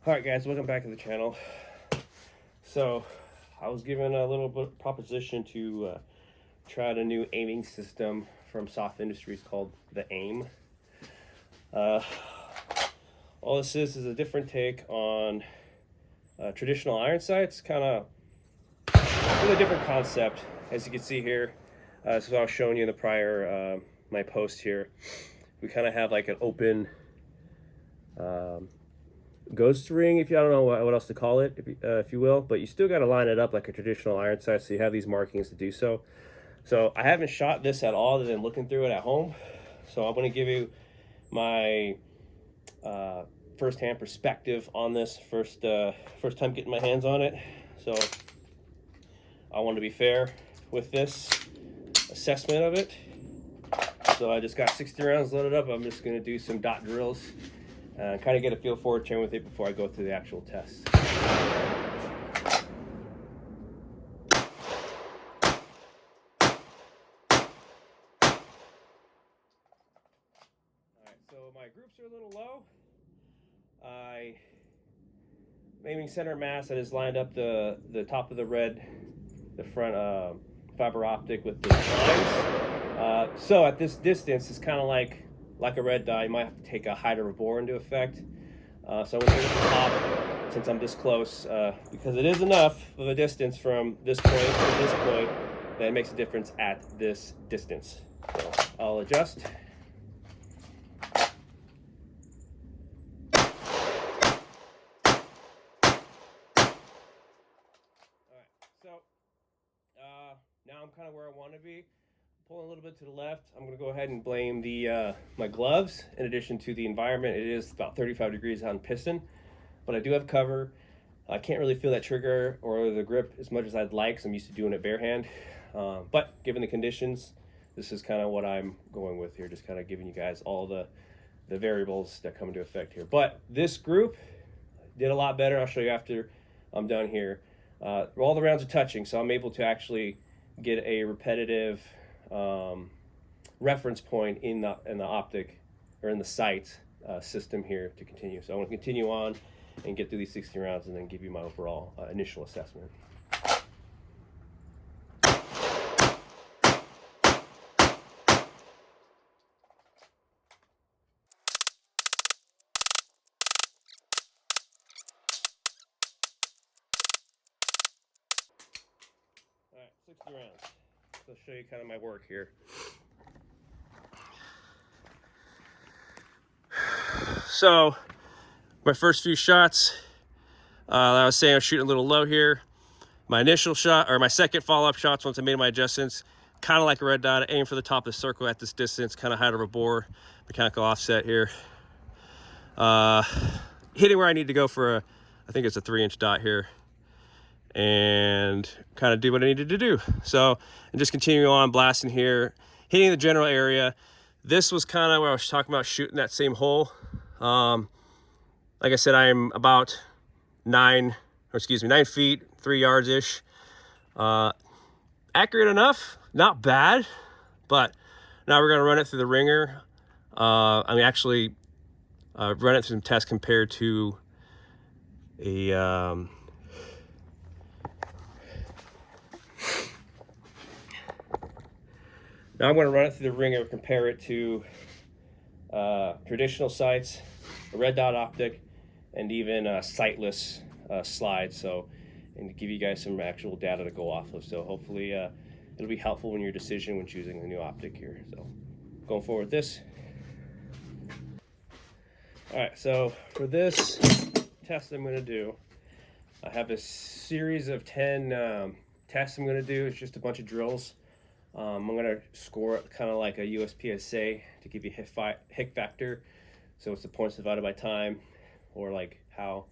Alright guys, welcome back to the channel. So, I was given a little bit proposition to try out a new aiming system from SOF Industries called the AIM. All this is a different take on traditional iron sights, kind of a different concept. As you can see here, this is what I was showing you in the prior, my post here. We kind of have like an open ghost ring, if you, I don't know what else to call it, if you will, but you still got to line it up like a traditional iron sight, so you have these markings to do so. So I haven't shot this at all other than looking through it at home, so I'm going to give you my first-hand perspective on this first time getting my hands on it. So I want to be fair with this assessment of it. So I just got 60 rounds loaded up. I'm just going to do some dot drills, kind of get a feel for it, train with it before I go through the actual test. Alright, so my groups are a little low. Aiming center mass, I just lined up the top of the front fiber optic with the lines. So at this distance, it's kind of like a red dot. You might have to take a height of a bore into effect. So I'm going to go to the top since I'm this close, because it is enough of a distance from this point to this point that it makes a difference at this distance. So I'll adjust. Now I'm kind of where I want to be. Pulling a little bit to the left. I'm going to go ahead and blame the my gloves in addition to the environment. It is about 35 degrees out in piston, but I do have cover. I can't really feel that trigger or the grip as much as I'd like, so I'm used to doing it bare hand. But given the conditions, this is kind of what I'm going with here, just kind of giving you guys all the variables that come into effect here. But this group did a lot better. I'll show you after I'm done here. All the rounds are touching, so I'm able to actually get a repetitive reference point in the optic or in the sight system here to continue. So I want to continue on and get through these 60 rounds and then give you my overall initial assessment. All right, 60 rounds. So I'll show you kind of my work here. So my first few shots, I was saying I was shooting a little low here. My initial shot, or my second follow-up shots, once I made my adjustments, kind of like a red dot. I aim for the top of the circle at this distance, kind of height of a bore, mechanical offset here. Hitting where I need to go for I think it's a 3-inch dot here, and kind of do what I needed to do. So, and just continue on blasting here, hitting the general area. This was kind of where I was talking about shooting that same hole. Like I said, I'm about 9 feet, 3 yards ish. Accurate enough, not bad, but now we're gonna run it through the ringer. I mean, actually, run it through some tests compared to a now I'm going to run it through the ringer, compare it to traditional sights, a red dot optic, and even sightless slides. So, and to give you guys some actual data to go off of. So hopefully it'll be helpful in your decision when choosing the new optic here. So going forward with this. All right, so for this test I'm going to do, I have a series of 10 tests I'm going to do. It's just a bunch of drills. I'm going to score it kind of like a USPSA to give you hit factor. So it's the points divided by time, or like how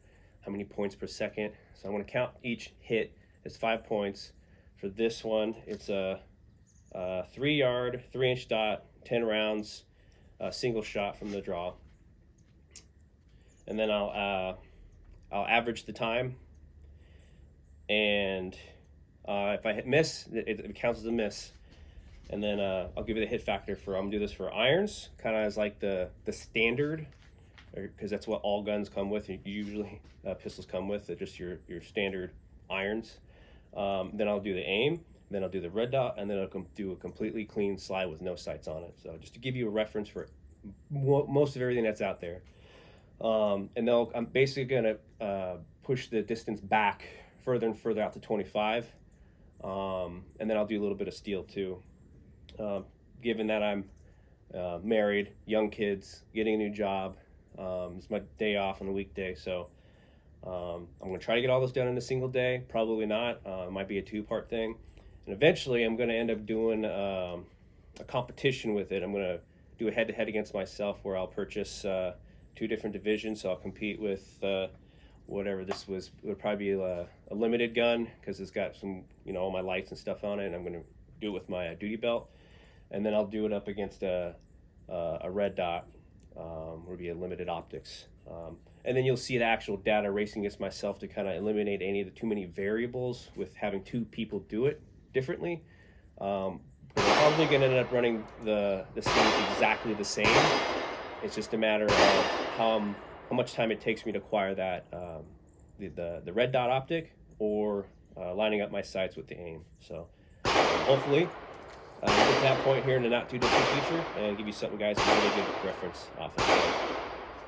many points per second. So I'm going to count each hit as 5 points. For this one, it's a 3-yard, 3-inch dot, 10 rounds, single shot from the draw. And then I'll average the time, and if I miss, it counts as a miss. And then I'll give you the hit factor for, I'm gonna do this for irons, kind of as like the standard because that's what all guns come with. Usually pistols come with just your standard irons. Then I'll do the aim, then I'll do the red dot, and then I'll do a completely clean slide with no sights on it. So just to give you a reference for most of everything that's out there. And I'm basically going to push the distance back further and further out to 25. And then I'll do a little bit of steel too. Given that I'm married, young kids, getting a new job, it's my day off on a weekday, so I'm going to try to get all this done in a single day. Probably not. It might be a two-part thing. And eventually I'm going to end up doing a competition with it. I'm going to do a head-to-head against myself where I'll purchase 2 different divisions. So I'll compete with whatever this was. It would probably be a limited gun because it's got some, all my lights and stuff on it. And I'm going to do it with my duty belt. And then I'll do it up against a red dot, would be a limited optics. And then you'll see the actual data racing against myself to kind of eliminate any of the too many variables with having 2 people do it differently. I'm probably going to end up running the stage exactly the same. It's just a matter of how much time it takes me to acquire that the red dot optic or lining up my sights with the aim. So hopefully get to that point here in the not too distant future and give you something, guys, a really good reference off of. So,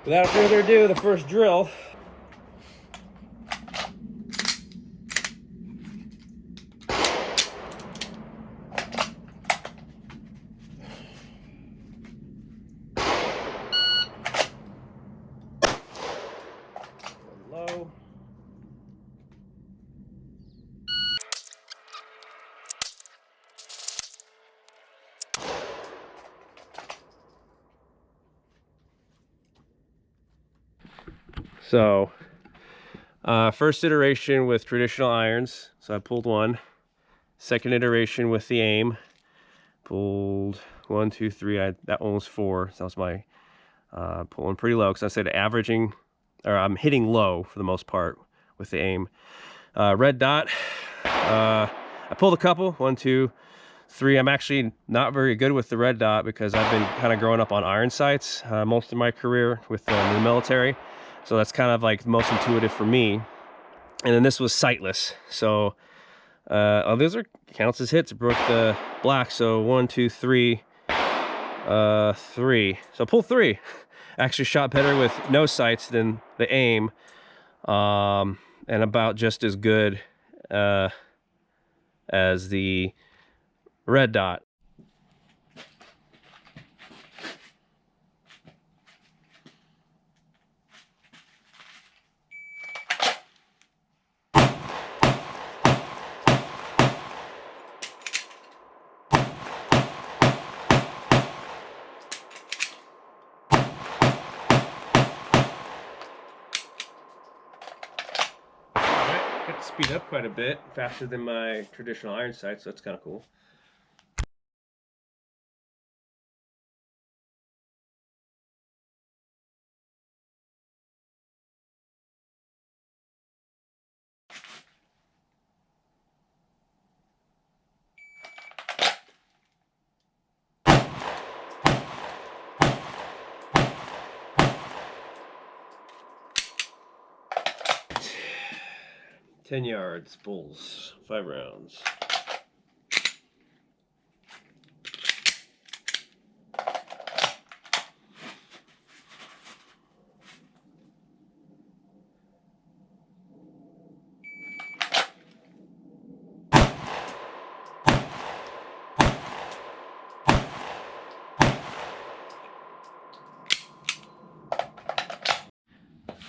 without further ado, the first drill. Low. So, first iteration with traditional irons, so I pulled 1. Second iteration with the aim, pulled 1, 2, 3. That one was 4. So that was my pulling pretty low because I said averaging, or I'm hitting low for the most part with the aim. Red dot, I pulled a couple, 1, 2, 3. I'm actually not very good with the red dot because I've been kind of growing up on iron sights most of my career with the military. So that's kind of like most intuitive for me. And then this was sightless. So those are counts as hits. It broke the black. So 1, 2, 3, 3. So pull 3. Actually shot better with no sights than the aim, and about just as good as the red dot. Got to speed up quite a bit faster than my traditional iron sights, so that's kind of cool. Ten yards, bulls, 5 rounds.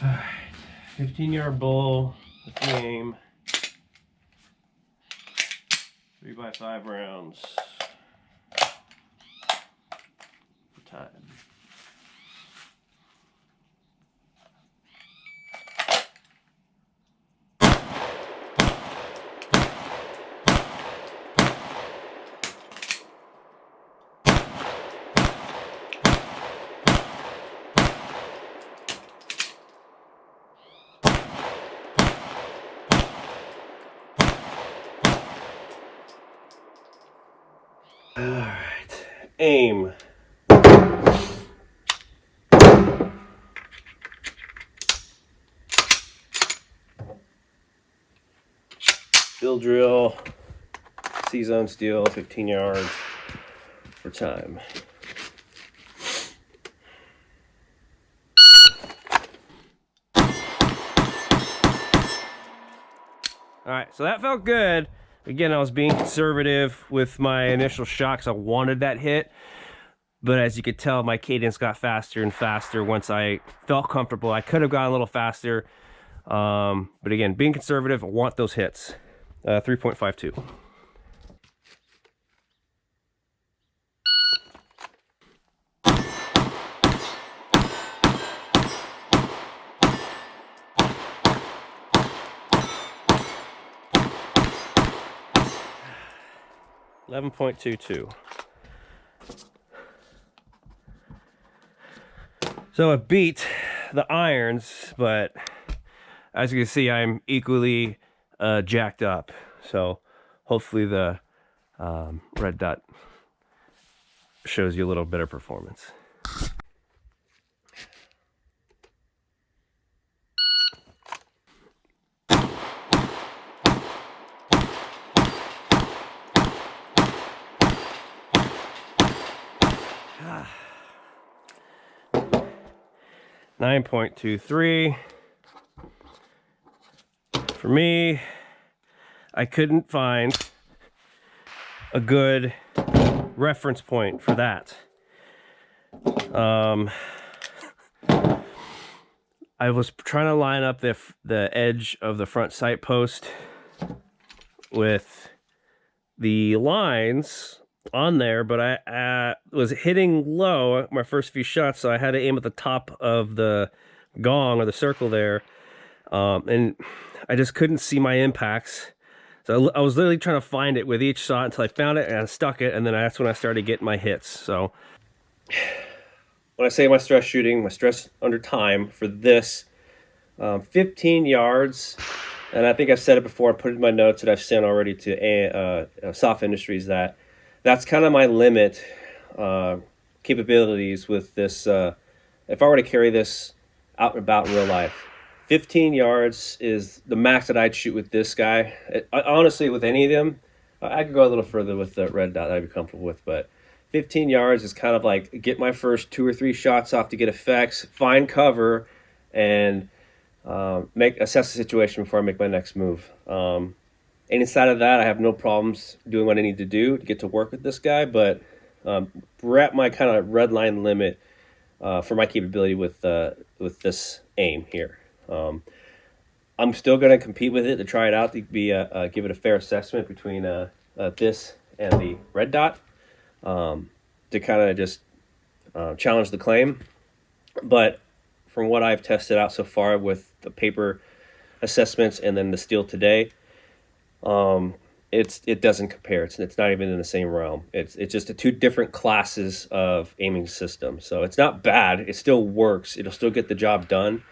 All right, 15-yard bull with the aim. 3x5 rounds. Time. All right, aim. fill drill, C-zone steel, 15 yards for time. All right, so that felt good. Again, I was being conservative with my initial shot because I wanted that hit. But as you could tell, my cadence got faster and faster once I felt comfortable. I could have gone a little faster. But again, being conservative, I want those hits. 3.52. .22. So it beat the irons, but as you can see, I'm equally jacked up. So hopefully the red dot shows you a little better performance. Ah. 9.23. For me, I couldn't find a good reference point for that. I was trying to line up the edge of the front sight post with the lines on there, but I was hitting low my first few shots, so I had to aim at the top of the gong or the circle there, and I just couldn't see my impacts. So I was literally trying to find it with each shot until I found it and I stuck it, and then that's when I started getting my hits. So when I say my stress shooting, my stress under time for this, 15 yards, and I think I've said it before, I put it in my notes that I've sent already to SOF Industries, that's kind of my limit capabilities with this. If I were to carry this out and about in real life, 15 yards is the max that I'd shoot with this guy. Honestly, with any of them, I could go a little further with the red dot that I'd be comfortable with, but 15 yards is kind of like get my first 2 or 3 shots off to get effects, find cover, and assess the situation before I make my next move. Inside of that, I have no problems doing what I need to do to get to work with this guy, but we're at my kind of red line limit for my capability with this aim here. I'm still going to compete with it to try it out to be give it a fair assessment between this and the red dot, to kind of just challenge the claim. But from what I've tested out so far with the paper assessments and then the steel today, it doesn't compare. It's not even in the same realm. It's just the 2 different classes of aiming systems. So it's not bad. It still works. It'll still get the job done.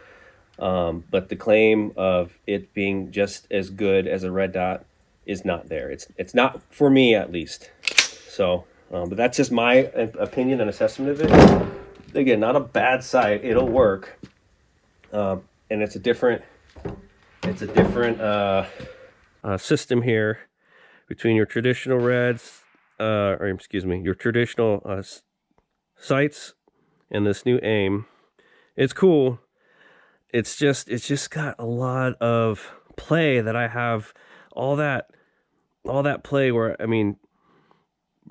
But the claim of it being just as good as a red dot is not there. It's not for me, at least. So, but that's just my opinion and assessment of it. Again, not a bad sight. It'll work. And it's a different system here between your traditional reds, or excuse me, your traditional sights and this new aim. It's cool. It's just got a lot of play that I have, all that play where, I mean,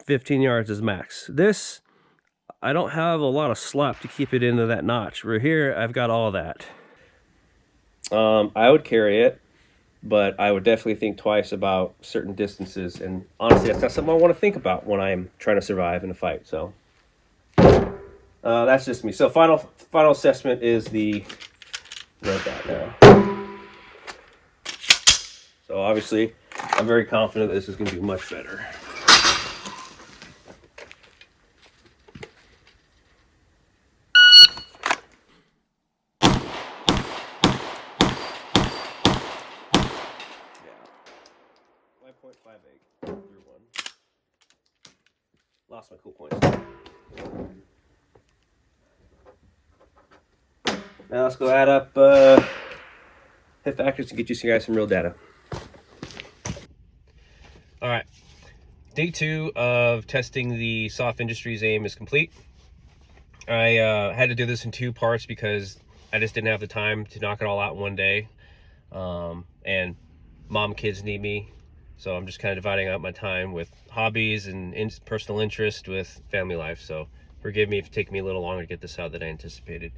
15 yards is max. This, I don't have a lot of slap to keep it into that notch. Where here, I've got all that. I would carry it, but I would definitely think twice about certain distances. And honestly, that's not something I want to think about when I'm trying to survive in a fight. So that's just me. So final assessment is the red dot now. So obviously, I'm very confident that this is going to do much better. Lost my cool points. Now let's go add up hit factors and get you guys some real data. All right, day 2 of testing the SOF Industries AIM is complete. I had to do this in 2 parts because I just didn't have the time to knock it all out in one day. And mom and kids need me, so I'm just kind of dividing up my time with hobbies and personal interest with family life. So forgive me if it's taking me a little longer to get this out than I anticipated.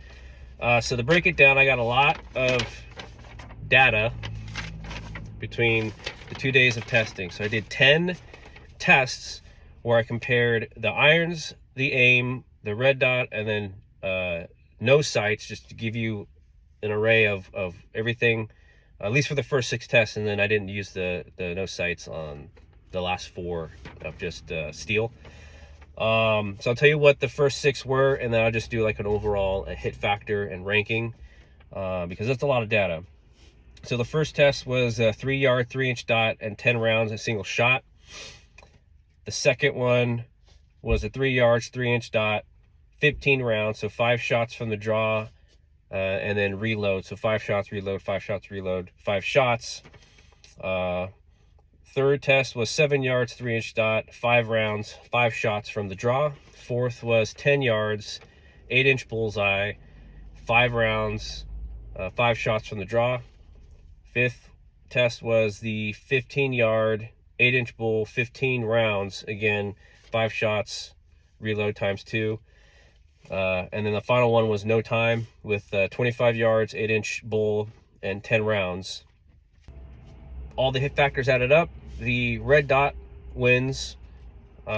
So to break it down, I got a lot of data between the 2 days of testing. So I did 10 tests where I compared the irons, the aim, the red dot, and then no sights, just to give you an array of everything, at least for the first 6 tests. And then I didn't use the no sights on the last 4 of just steel. So I'll tell you what the first 6 were, and then I'll just do like an overall hit factor and ranking, because that's a lot of data. So the first test was a 3-yard 3-inch dot and 10 rounds a single shot. The second one was a 3 yards 3-inch dot, 15 rounds, so 5 shots from the draw, and then reload. So 5 shots, reload, 5 shots, reload, 5 shots. Third test was 7 yards 3-inch dot, 5 rounds, 5 shots from the draw. Fourth was 10 yards 8-inch bullseye, 5 rounds, 5 shots from the draw. Fifth test was the 15-yard 8-inch bull, 15 rounds, again 5 shots, reload times 2. And then the final one was no time with 25 yards 8-inch bull and 10 rounds. All the hit factors added up. The red dot wins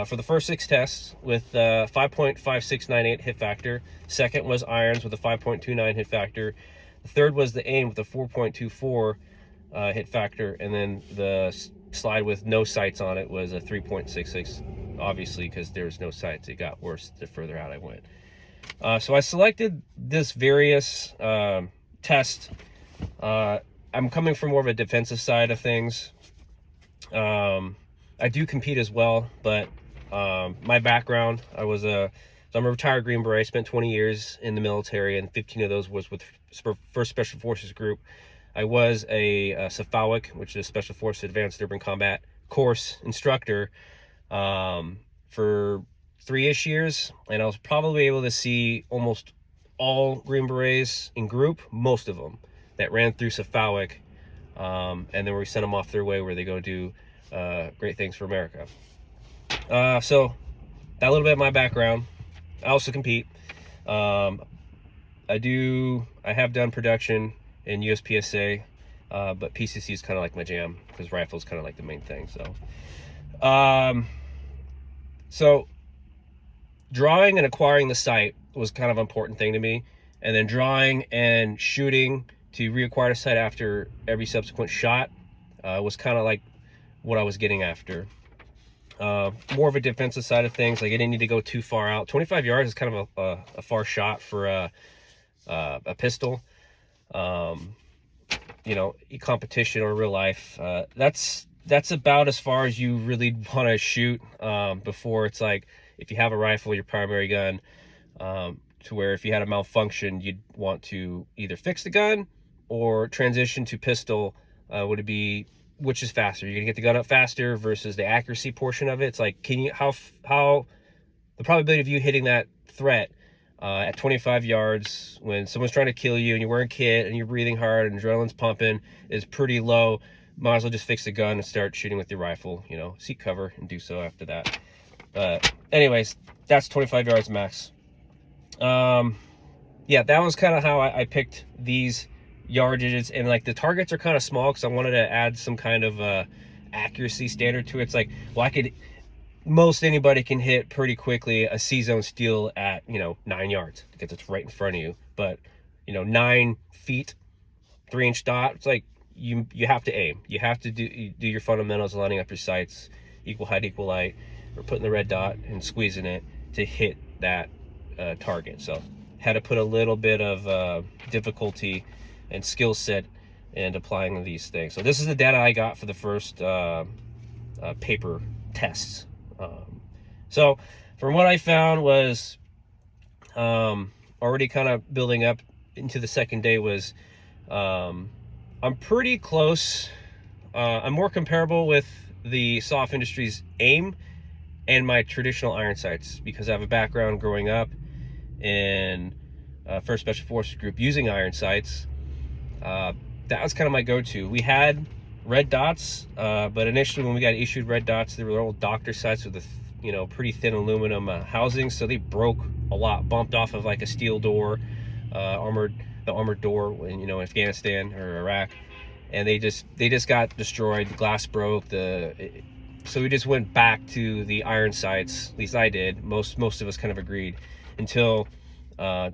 for the first 6 tests with 5.5698 hit factor. Second was irons with a 5.29 hit factor. The third was the aim with a 4.24 hit factor, and then the slide with no sights on it was a 3.66. Obviously, because there's no sights, it got worse the further out I went. So I selected this various test. I'm coming from more of a defensive side of things. I do compete as well, but my background, I'm a retired Green Beret. I spent 20 years in the military, and 15 of those was with 1st Special Forces Group. I was a SOF, which is Special Forces Advanced Urban Combat course instructor, for 3-ish years, and I was probably able to see almost all Green Berets in group, most of them that ran through SOF, and then we sent them off their way where they go do great things for America. So that little bit of my background. I also compete. I have done production in USPSA, but PCC is kind of like my jam because rifle is kind of like the main thing. So drawing and acquiring the sight was kind of an important thing to me, and then drawing and shooting to reacquire the sight after every subsequent shot was kind of like what I was getting after. More of a defensive side of things. Like, I didn't need to go too far out. 25 yards is kind of a far shot for a pistol. Competition or real life. That's about as far as you really want to shoot before it's like, if you have a rifle, your primary gun, to where if you had a malfunction, you'd want to either fix the gun or transition to pistol. Would it be, which is faster? You're gonna get the gun up faster versus the accuracy portion of it. It's like, how the probability of you hitting that threat at 25 yards when someone's trying to kill you and you're wearing kit and you're breathing hard and adrenaline's pumping is pretty low. Might as well just fix the gun and start shooting with your rifle, seek cover and do so after that. Anyways, that's 25 yards max. Yeah, that was kind of how I picked these yardages, and like the targets are kind of small because I wanted to add some kind of accuracy standard to it. It's like, well, most anybody can hit pretty quickly a C-zone steel at 9 yards because it's right in front of you, but 9 feet 3-inch dot, it's like you have to aim. You have to do your fundamentals, lining up your sights, equal height, equal light, or putting the red dot and squeezing it to hit that target. So had to put a little bit of difficulty and skill set and applying these things. So this is the data I got for the first paper tests. So from what I found was already kind of building up into the second day was I'm pretty close. I'm more comparable with the SOF Industries AIM and my traditional iron sights, because I have a background growing up in First Special Forces Group using iron sights. That was kind of my go-to. We had red dots, but initially when we got issued red dots, they were old doctor sights with a pretty thin aluminum housing, so they broke a lot, bumped off of like a steel door, the armored door in Afghanistan or Iraq, and they just got destroyed. The glass broke. So we just went back to the iron sights. At least I did. Most of us kind of agreed, until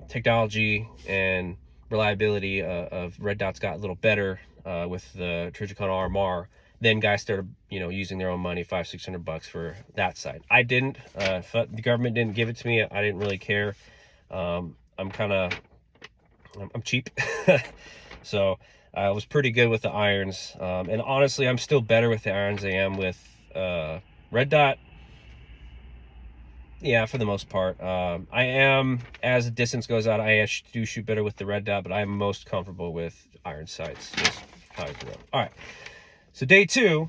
technology and reliability of red dots got a little better with the Trijicon RMR. Then guys started using their own money, $500-600 for that sight. I didn't. The government didn't give it to me. I didn't really care. I'm cheap. So I was pretty good with the irons, and honestly I'm still better with the irons than I am with red dot. Yeah, for the most part. I am, as the distance goes out, I do shoot better with the red dot, but I'm most comfortable with iron sights. Just how I grew up. All right, so day 2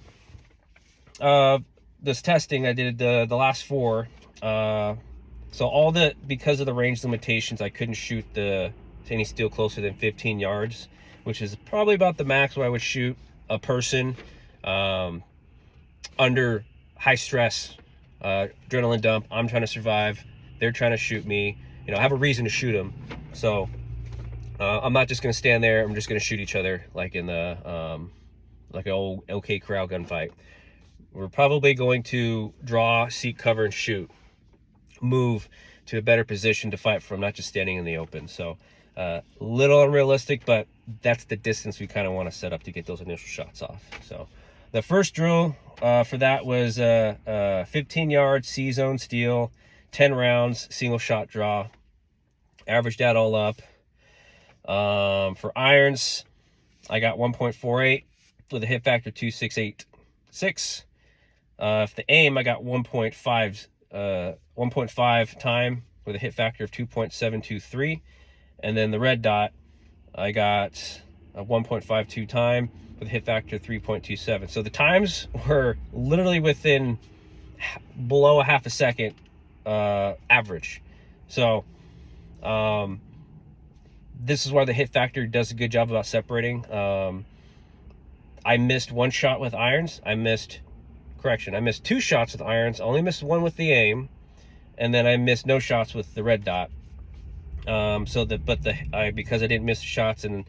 of this testing, I did the last 4. So because of the range limitations, I couldn't shoot any steel closer than 15 yards, which is probably about the max where I would shoot a person under high stress, adrenaline dump. I'm trying to survive, they're trying to shoot me. I have a reason to shoot them, so I'm not just gonna stand there. I'm just gonna shoot each other like in the like an old OK Corral gunfight. We're probably going to draw, seek cover, and shoot, move to a better position to fight from, not just standing in the open. So little unrealistic, but that's the distance we kind of want to set up to get those initial shots off. So the first drill for that was 15 yards C-zone steel, 10 rounds, single shot draw. Averaged that all up. For irons, I got 1.48 with a hit factor 2.686. For the aim, I got 1.5 time with a hit factor of 2.723. And then the red dot, I got a 1.52 time with a hit factor of 3.27. So the times were literally within below a half a second average. So this is why the hit factor does a good job about separating. I missed 1 shot with irons. I missed 2 shots with irons. I only missed 1 with the aim, and then I missed no shots with the red dot. Because I didn't miss shots and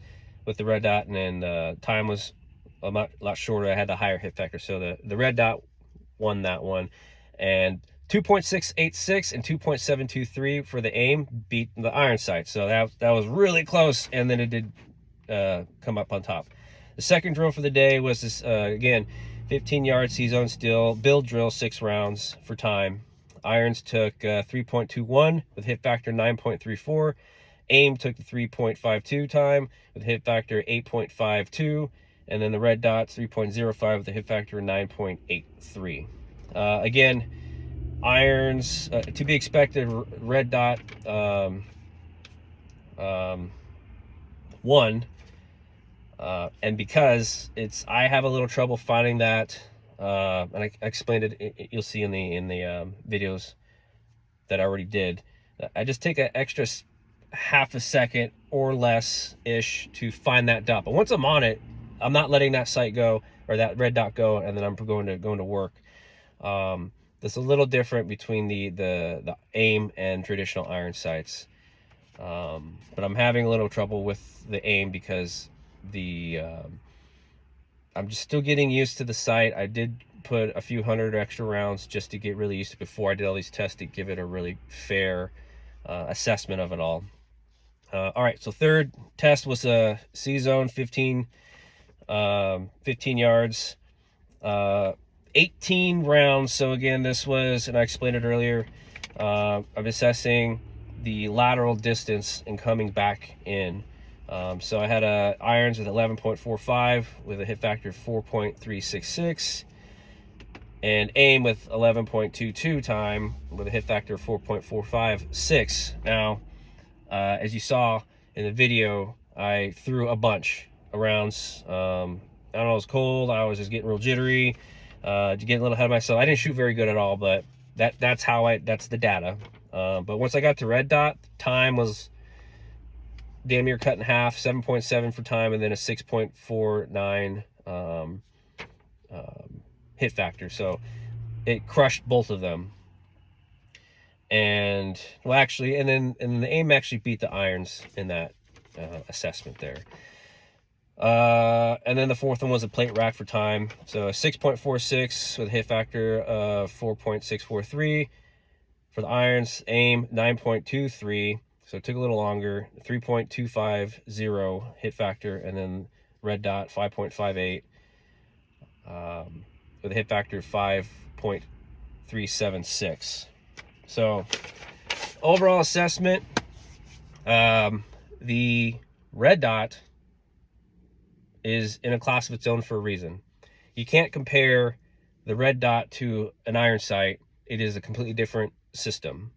with the red dot, and then time was a lot shorter, I had the higher hit factor. So the red dot won that one, and 2.686 and 2.723 for the aim beat the iron sight. So that was really close, and then it did come up on top. The second drill for the day was this again, 15 yard C-zone steel build drill, 6 rounds for time. Irons took 3.21 with hit factor 9.34. Aim took the 3.52 time with hit factor 8.52. And then the red dot 3.05 with a hit factor 9.83. Again, irons to be expected. Red dot 1. And because I have a little trouble finding that, and I explained it, you'll see in the videos that I already did. I just take an extra half a second or less ish to find that dot. But once I'm on it, I'm not letting that sight go, or that red dot go, and then I'm going to work. That's a little different between the aim and traditional iron sights. But I'm having a little trouble with the aim because I'm just still getting used to the sight. I did put a few hundred extra rounds just to get really used to it before I did all these tests, to give it a really fair assessment of it all. All right, so third test was a C-zone 15 yards, 18 rounds. So again, this was, and I explained it earlier, I'm assessing the lateral distance and coming back in. So I had irons with 11.45 with a hit factor of 4.366, and aim with 11.22 time with a hit factor of 4.456. Now, as you saw in the video, I threw a bunch of rounds. I don't know, it was cold. I was just getting real jittery. To get a little ahead of myself, I didn't shoot very good at all, but that's the data. But once I got to red dot, time was damn near cut in half, 7.7 for time, and then a 6.49 hit factor. So it crushed both of them. And well, actually, and then the aim actually beat the irons in that assessment there. And then the fourth one was a plate rack for time. So a 6.46 with a hit factor of 4.643 for the irons. Aim 9.23. So it took a little longer. 3.250 hit factor, and then red dot 5.58 with a hit factor of 5.376. So overall assessment, the red dot is in a class of its own for a reason. You can't compare the red dot to an iron sight. It is a completely different system.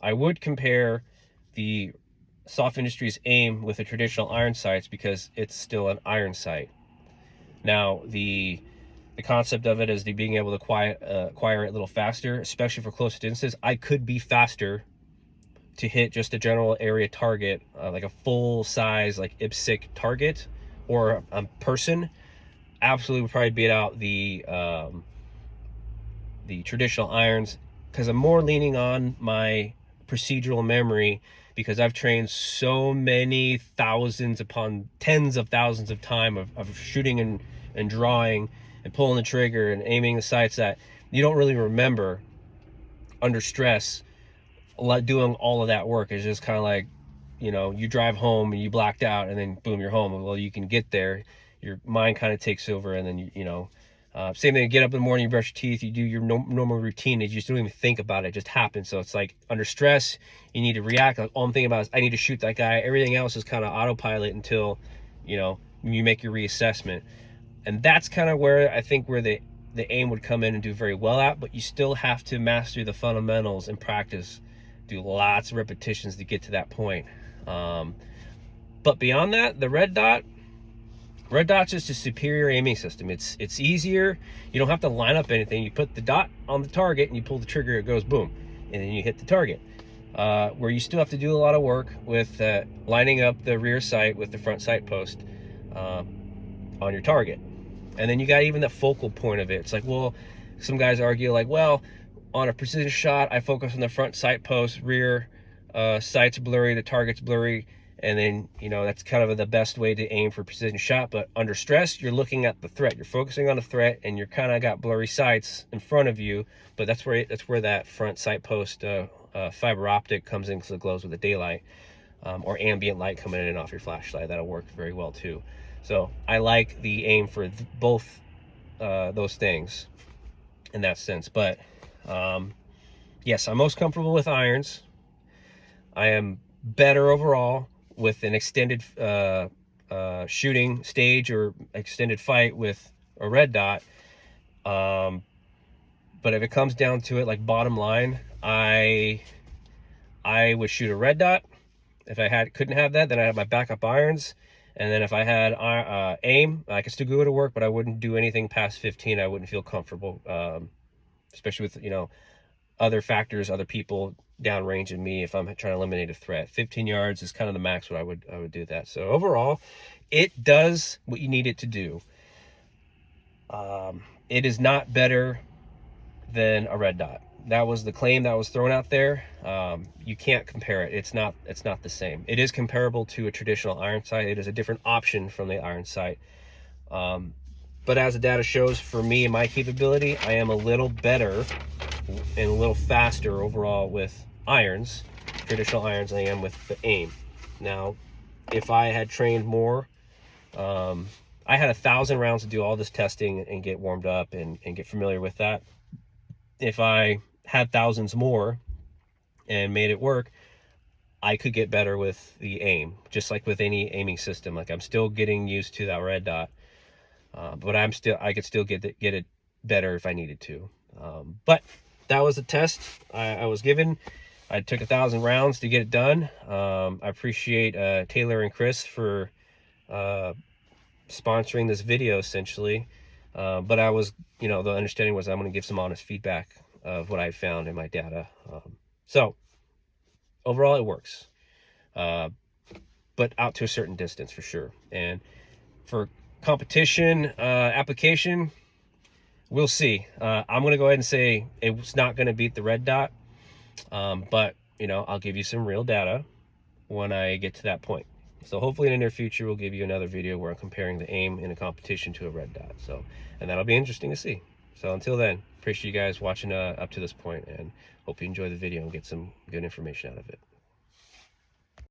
I would compare the SOF Industries aim with the traditional iron sights because it's still an iron sight. Now, the concept of it is the being able to acquire it a little faster, especially for close distances. I could be faster to hit just a general area target, like a full size, like IPSC target, or a person. Absolutely would probably beat out the traditional irons, because I'm more leaning on my procedural memory, because I've trained so many thousands upon tens of thousands of time of shooting and drawing and pulling the trigger and aiming the sights that you don't really remember under stress. Doing all of that work is just kind of like, you know, you drive home and you blacked out and then boom, you're home. Well, you can get there, your mind kind of takes over, and then same thing. You get up in the morning, you brush your teeth, you do your normal routine, and you just don't even think about it. It just happens. So it's like under stress, you need to react. Like, all I'm thinking about is I need to shoot that guy. Everything else is kind of autopilot until, you make your reassessment. And that's kind of where I think where the aim would come in and do very well at, but you still have to master the fundamentals and practice, do lots of repetitions to get to that point. But beyond that, the red dot's just a superior aiming system. It's easier. You don't have to line up anything. You put the dot on the target and you pull the trigger, it goes boom, and then you hit the target. Where you still have to do a lot of work with lining up the rear sight with the front sight post on your target. And then you got even the focal point of it. It's like, well, some guys argue like, well, on a precision shot, I focus on the front sight post, rear sight's blurry, the target's blurry, and then, that's kind of the best way to aim for precision shot. But under stress, you're looking at the threat. You're focusing on the threat, and you're kind of got blurry sights in front of you. But that's where that front sight post fiber optic comes in, because it glows with the daylight, or ambient light coming in and off your flashlight. That'll work very well too. So I like the aim for both those things in that sense. But yes, I'm most comfortable with irons. I am better overall with an extended shooting stage or extended fight with a red dot. But if it comes down to it, like bottom line, I would shoot a red dot. If I couldn't have that, then I have my backup irons. And then if I had aim, I could still go to work, but I wouldn't do anything past 15. I wouldn't feel comfortable, especially with, other factors, other people downrange in me. If I'm trying to eliminate a threat, 15 yards is kind of the max what I would do that. So overall, it does what you need it to do. It is not better than a red dot. That was the claim that was thrown out there. You can't compare it. It's not the same. It is comparable to a traditional iron sight. It is a different option from the iron sight. But as the data shows, for me and my capability, I am a little better and a little faster overall with irons, traditional irons, than I am with the aim. Now, if I had trained more, I had 1,000 rounds to do all this testing and get warmed up and get familiar with that. If I had thousands more and made it work, I could get better with the aim, just like with any aiming system. Like, I'm still getting used to that red dot, but I could still get it better if I needed to. But that was a test I was given. I took 1,000 rounds to get it done. I appreciate Taylor and Chris for sponsoring this video, essentially. But I was, you know, the understanding was I'm going to give some honest feedback of what I found in my data. So overall, it works, but out to a certain distance for sure. And for competition application, we'll see. I'm going to go ahead and say it's not going to beat the red dot, but you know, I'll give you some real data when I get to that point. So hopefully in the near future, we'll give you another video where I'm comparing the aim in a competition to a red dot. So, and that'll be interesting to see. So until then, appreciate you guys watching up to this point, and hope you enjoy the video and get some good information out of it.